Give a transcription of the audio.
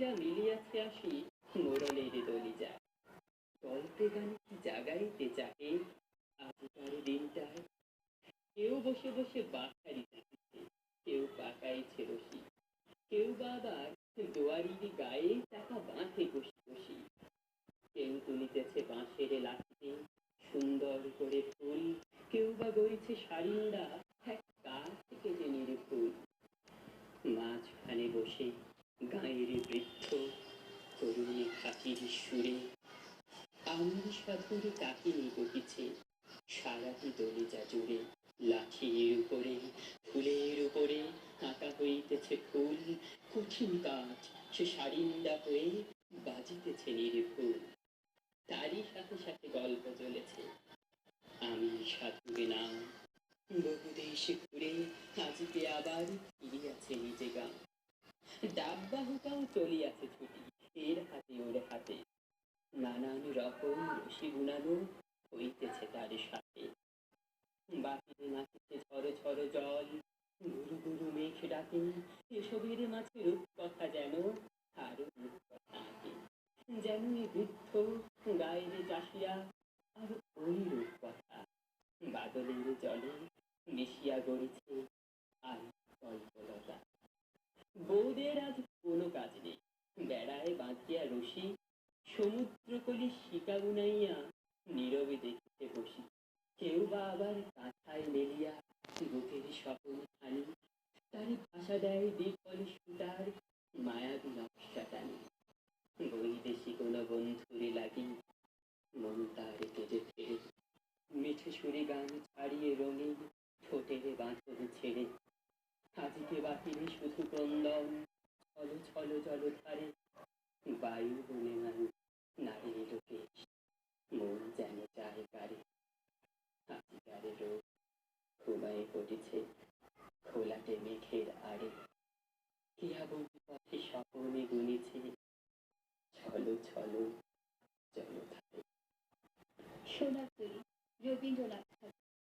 লইয়া মিলিয়াছে আসি মোরলের দলি যায়। গল্পে গানে কি জাগাইতে চাহে আজিকার দিনটায়। কেউ বসে বসে বাঁশারি চাপিছে, কেউ পাকাইছে রশি, কেউ বা আবার দুয়ারির গায়ে টাকা বাঁধে বসি বসি। কেউ তুলিতেছে বাঁশের লাঠিতে সুন্দর করে ফুল, কেউ বা গড়িছে সারিন্দা এক কাঠ কেটে নির্ভুল। মাঝখানে বসে গাঁয়ের বৃদ্ধ তরুণী হাসির সুরে আমার সাধুর কাহিনী বহিছে সারাটি দলিজা জুড়ে। লাঠির উপরে ফুলের উপরে আঁকা হইতেছে ফুল, কঠিন কাজ সে সারিন্দা হয়ে বাজিতেছে নির্ভুল। তারই সাথে সাথে গল্প চলেছে আমি সাধুর নাম। বহু দেশে ঘুরে আজকে আবার ফিরিয়াছে নিজে গান। ডাববাহুকাও চলিয়াছে ছুটি এর হাতে ওর হাতে, নানান রকম রশি বুনানো হইতেছে তার সাথে। বাতিলে নাচিতে ঝড় ঝড় জল, গুরু গুরু মেঘ ডাকে, এসবের মাঝে রূপকথা যেন আরো রূপকথা আঁকে। যেন এ বৃদ্ধ গায়ের চাষিয়া আর ওই রূপকথা বাদলের জলে মিশিয়া গড়িছে আর কল্পলতা। বউদের আজ কোনো কাজ নেই, বেড়ায় বাঁধিয়া রশি, সমুদ্রকলি শিকা বুনাইয়া নীরবে দেখিতে বসি। কেউ বা আবার কাঁথায় মেলিয়া বুকের স্বপন খানি, তারই ভাষা দেয় বিফল সুতার মায়াবী নকশা টানি। বৈদেশি কোনো বন্ধুরে লাগি মন তার তেজে ফেরে, মিঠে সুরে গান ছাড়িয়ে রঙিন ঠোঁটের বাঁধন ছেড়ে। আজকে বাহিরে শুধু ক্রন্দন ছল ছল জলধারে, বায়ু বনে নাই নারীর কেশ, মন যেন চায় কারে। আজিকারে রোগ ঘুমায় পড়েছে খোলাটে মেঘের আড়ে, কিয়াবতী পথে স্বপনে গুনেছে ছল ছল জলধারে। সোনার তরী রবীন্দ্রনাথ।